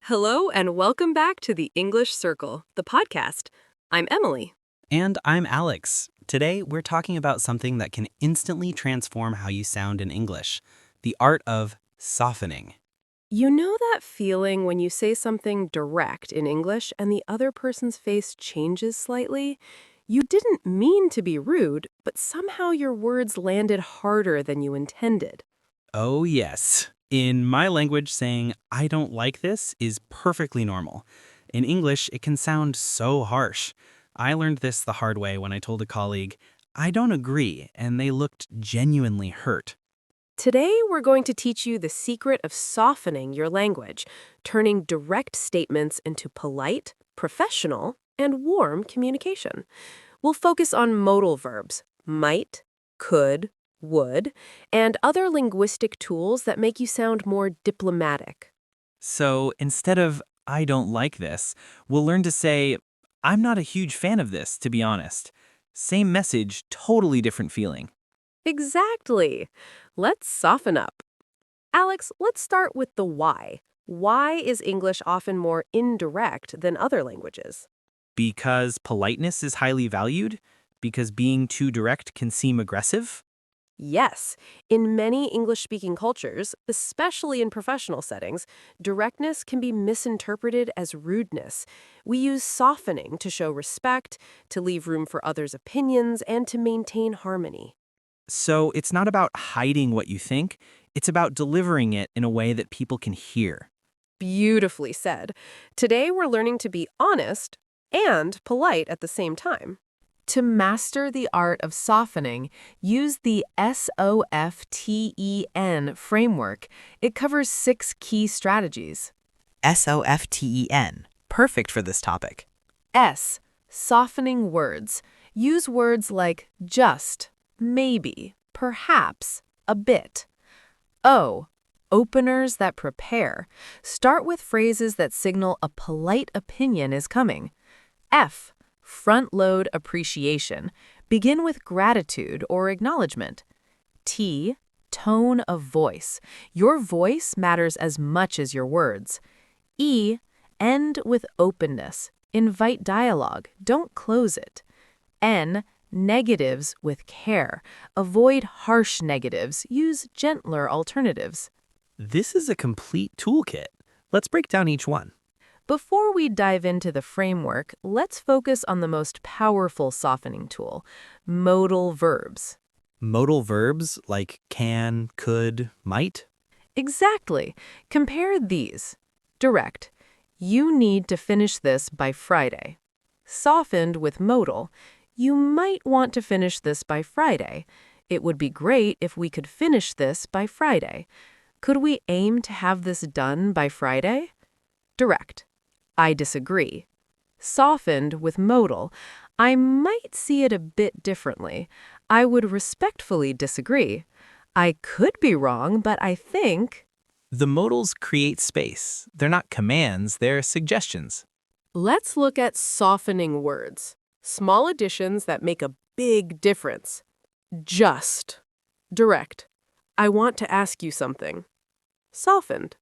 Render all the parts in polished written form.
Hello, and welcome back to the English Circle, the podcast. I'm Emily. And I'm Alex. Today, we're talking about something that can instantly transform how you sound in English, the art of softening. You know that feeling when you say something direct in English and the other person's face changes slightly? You didn't mean to be rude, but somehow your words landed harder than you intended. Oh, yes. In my language, saying, I don't like this is perfectly normal. In English, it can sound so harsh. I learned this the hard way when I told a colleague, I don't agree, and they looked genuinely hurt. Today, we're going to teach you the secret of softening your language, turning direct statements into polite, professional, and warm communication. We'll focus on modal verbs, might, could, would, and other linguistic tools that make you sound more diplomatic. So instead of, I don't like this, we'll learn to say, I'm not a huge fan of this, to be honest. Same message, totally different feeling. Exactly. Let's soften up. Alex, let's start with the why. Why is English often more indirect than other languages? Because politeness is highly valued? Because being too direct can seem aggressive? Yes, in many English-speaking cultures, especially in professional settings, directness can be misinterpreted as rudeness. We use softening to show respect, to leave room for others' opinions, and to maintain harmony. So it's not about hiding what you think, it's about delivering it in a way that people can hear. Beautifully said. Today, we're learning to be honest and polite at the same time. To master the art of softening, use the SOFTEN framework. It covers 6 key strategies. SOFTEN. Perfect for this topic. S. Softening words. Use words like just, maybe, perhaps, a bit. O. Openers that prepare. Start with phrases that signal a polite opinion is coming. F. Front-load appreciation. Begin with gratitude or acknowledgement. T. Tone of voice. Your voice matters as much as your words. E. End with openness. Invite dialogue. Don't close it. N. Negatives with care. Avoid harsh negatives. Use gentler alternatives. This is a complete toolkit. Let's break down each one. Before we dive into the framework, let's focus on the most powerful softening tool, modal verbs. Modal verbs like can, could, might. Exactly. Compare these. Direct. You need to finish this by Friday. Softened with modal. You might want to finish this by Friday. It would be great if we could finish this by Friday. Could we aim to have this done by Friday? Direct. I disagree. Softened with modal. I might see it a bit differently. I would respectfully disagree. I could be wrong, but I think... The modals create space. They're not commands, they're suggestions. Let's look at softening words. Small additions that make a big difference. Just. Direct. I want to ask you something. Softened.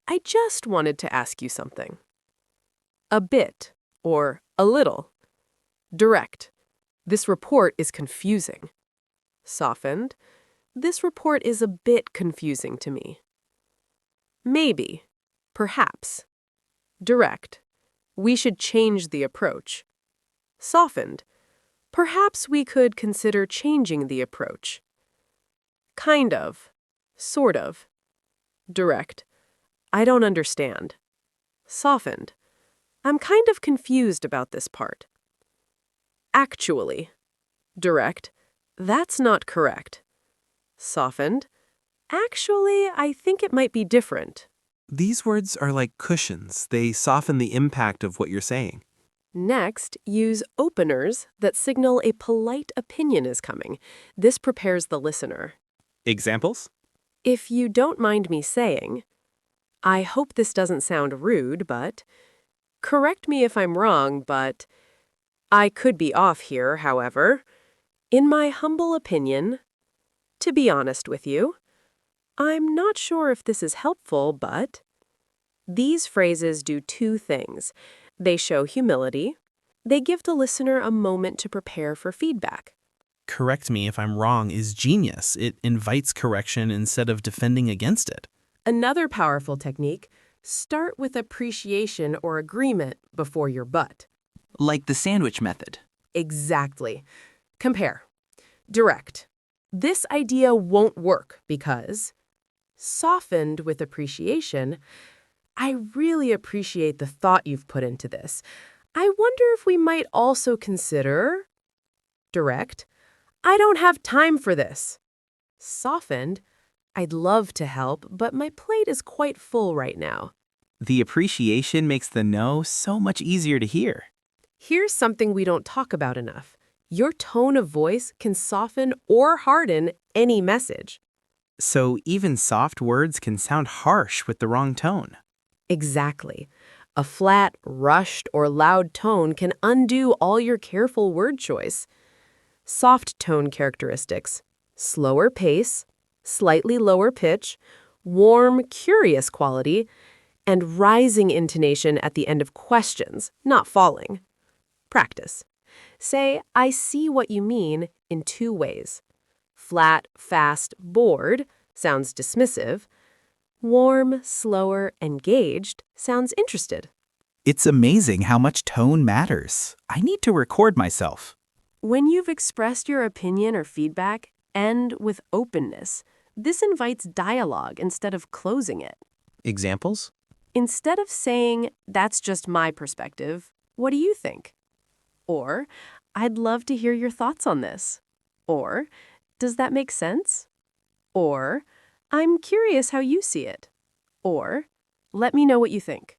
I just wanted to ask you something. A bit, or a little. Direct. This report is confusing. Softened. This report is a bit confusing to me. Maybe. Perhaps. Direct. We should change the approach. Softened. Perhaps we could consider changing the approach. Kind of. Sort of. Direct. I don't understand. Softened. I'm kind of confused about this part. Actually. Direct. That's not correct. Softened. Actually, I think it might be different. These words are like cushions. They soften the impact of what you're saying. Next, use openers that signal a polite opinion is coming. This prepares the listener. Examples? If you don't mind me saying, I hope this doesn't sound rude, but... Correct me if I'm wrong, but... I could be off here, however. In my humble opinion, to be honest with you, I'm not sure if this is helpful, but... These phrases do two things. They show humility. They give the listener a moment to prepare for feedback. Correct me if I'm wrong is genius. It invites correction instead of defending against it. Another powerful technique, start with appreciation or agreement before your but. Like the sandwich method. Exactly. Compare. Direct. This idea won't work because. Softened with appreciation. I really appreciate the thought you've put into this. I wonder if we might also consider. Direct. I don't have time for this. Softened. I'd love to help, but my plate is quite full right now. The appreciation makes the no so much easier to hear. Here's something we don't talk about enough. Your tone of voice can soften or harden any message. So even soft words can sound harsh with the wrong tone. Exactly. A flat, rushed, or loud tone can undo all your careful word choice. Soft tone characteristics: slower pace, slightly lower pitch, warm, curious quality, and rising intonation at the end of questions, not falling. Practice. Say, I see what you mean in two ways. Flat, fast, bored sounds dismissive. Warm, slower, engaged sounds interested. It's amazing how much tone matters. I need to record myself. When you've expressed your opinion or feedback, end with openness. This invites dialogue instead of closing it. Examples? Instead of saying, that's just my perspective, what do you think? Or, I'd love to hear your thoughts on this. Or, does that make sense? Or, I'm curious how you see it. Or, let me know what you think.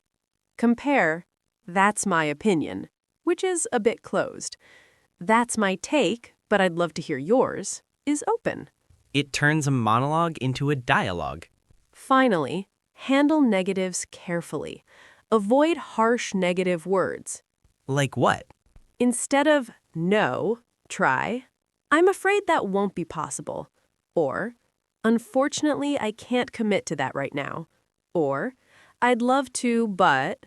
Compare, that's my opinion, which is a bit closed. That's my take, but I'd love to hear yours, is open. It turns a monologue into a dialogue. Finally, handle negatives carefully. Avoid harsh negative words. Like what? Instead of no, try, I'm afraid that won't be possible. Or, unfortunately, I can't commit to that right now. Or, I'd love to, but.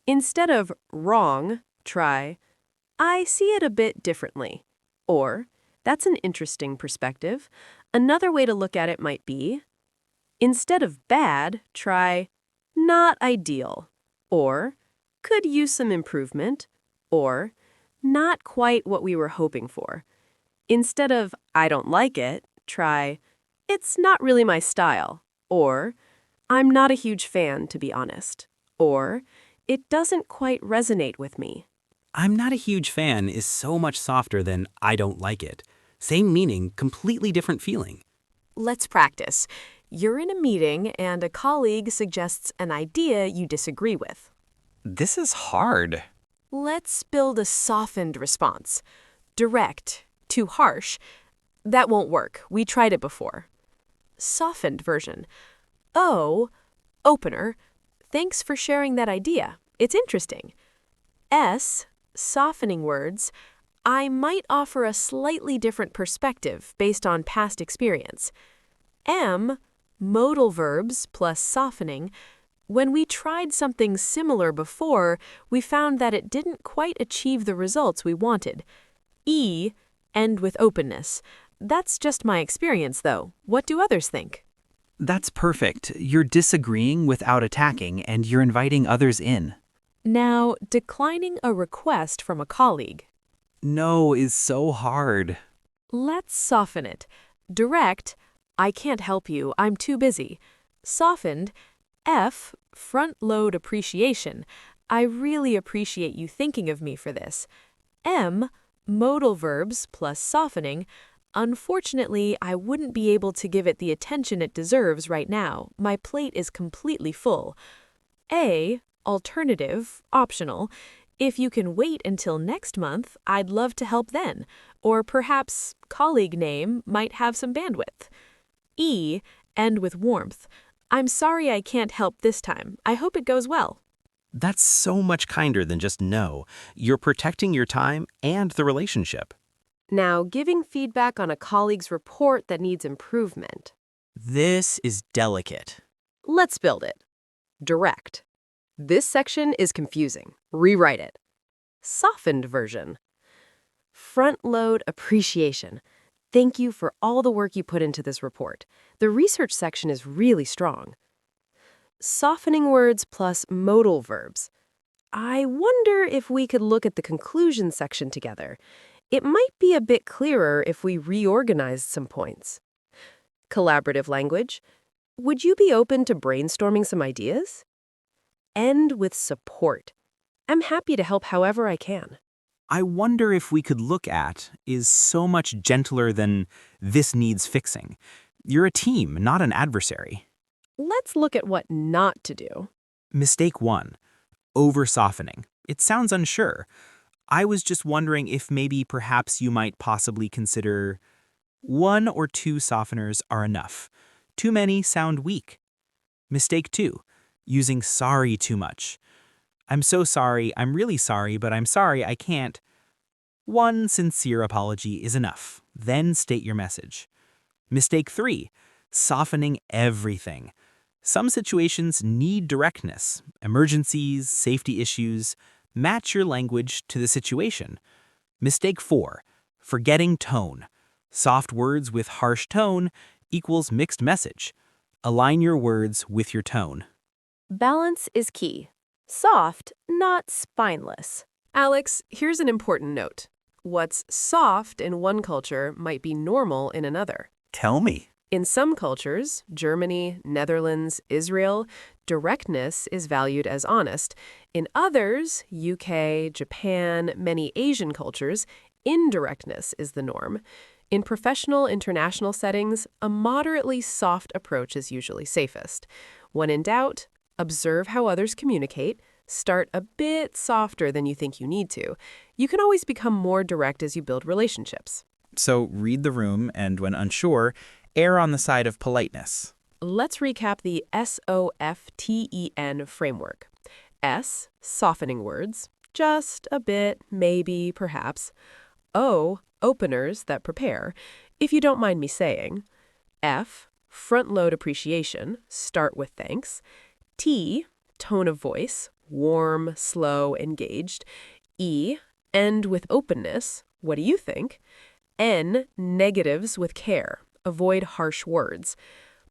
Instead of wrong, try, I see it a bit differently. Or, that's an interesting perspective. Another way to look at it might be, instead of bad, try, not ideal. Or, could use some improvement. Or, not quite what we were hoping for. Instead of, I don't like it, try, it's not really my style. Or, I'm not a huge fan, to be honest. Or, it doesn't quite resonate with me. I'm not a huge fan is so much softer than I don't like it. Same meaning, completely different feeling. Let's practice. You're in a meeting and a colleague suggests an idea you disagree with. This is hard. Let's build a softened response. Direct, too harsh. That won't work. We tried it before. Softened version. Oh, opener. Thanks for sharing that idea. It's interesting. S, softening words. I might offer a slightly different perspective based on past experience. M, modal verbs plus softening. When we tried something similar before, we found that it didn't quite achieve the results we wanted. E, end with openness. That's just my experience, though. What do others think? That's perfect. You're disagreeing without attacking, and you're inviting others in. Now, declining a request from a colleague. No is so hard. Let's soften it. Direct, I can't help you, I'm too busy. Softened, F, front-load appreciation. I really appreciate you thinking of me for this. M, modal verbs plus softening. Unfortunately, I wouldn't be able to give it the attention it deserves right now. My plate is completely full. A, alternative, optional. If you can wait until next month, I'd love to help then. Or perhaps colleague name might have some bandwidth. E, end with warmth. I'm sorry I can't help this time. I hope it goes well. That's so much kinder than just no. You're protecting your time and the relationship. Now, giving feedback on a colleague's report that needs improvement. This is delicate. Let's build it. Direct. This section is confusing. Rewrite it. Softened version. Front-load appreciation. Thank you for all the work you put into this report. The research section is really strong. Softening words plus modal verbs. I wonder if we could look at the conclusion section together. It might be a bit clearer if we reorganized some points. Collaborative language. Would you be open to brainstorming some ideas? End with support. I'm happy to help however I can. I wonder if we could look at is so much gentler than this needs fixing. You're a team, not an adversary. Let's look at what not to do. Mistake 1. Over-softening. It sounds unsure. I was just wondering if maybe perhaps you might possibly consider 1 or 2 softeners are enough. Too many sound weak. Mistake 2. Using sorry too much. I'm so sorry, I'm really sorry, but I'm sorry I can't. 1 sincere apology is enough. Then state your message. Mistake 3. Softening everything. Some situations need directness. Emergencies, safety issues. Match your language to the situation. Mistake 4. Forgetting tone. Soft words with harsh tone equals mixed message. Align your words with your tone. Balance is key. Soft, not spineless. Alex, here's an important note. What's soft in one culture might be normal in another. Tell me. In some cultures, Germany, Netherlands, Israel, directness is valued as honest. In others, UK, Japan, many Asian cultures, indirectness is the norm. In professional international settings, a moderately soft approach is usually safest. When in doubt, observe how others communicate. Start a bit softer than you think you need to. You can always become more direct as you build relationships. So read the room and, when unsure, err on the side of politeness. Let's recap the SOFTEN framework. S, softening words, just a bit, maybe, perhaps. O, openers that prepare, if you don't mind me saying. F, front-load appreciation, start with thanks. T, tone of voice, warm, slow, engaged. E, end with openness, what do you think? N, negatives with care, avoid harsh words.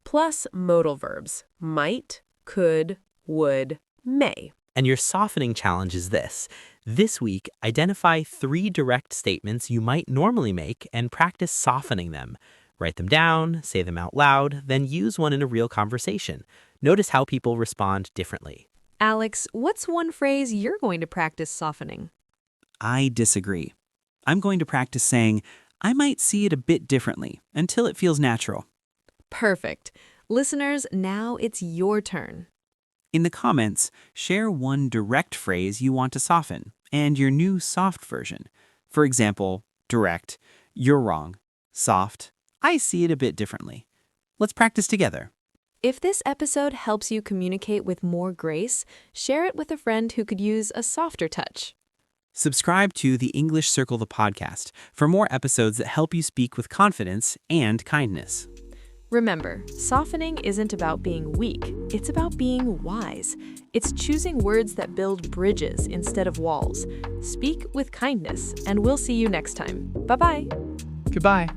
Plus modal verbs, might, could, would, may. And your softening challenge is this. This week, identify 3 direct statements you might normally make and practice softening them. Write them down, say them out loud, then use one in a real conversation. Notice how people respond differently. Alex, what's one phrase you're going to practice softening? I disagree. I'm going to practice saying, I might see it a bit differently until it feels natural. Perfect. Listeners, now it's your turn. In the comments, share one direct phrase you want to soften and your new soft version. For example, direct, you're wrong. Soft, I see it a bit differently. Let's practice together. If this episode helps you communicate with more grace, share it with a friend who could use a softer touch. Subscribe to the English Circle the podcast for more episodes that help you speak with confidence and kindness. Remember, softening isn't about being weak, it's about being wise. It's choosing words that build bridges instead of walls. Speak with kindness, and we'll see you next time. Bye-bye. Goodbye.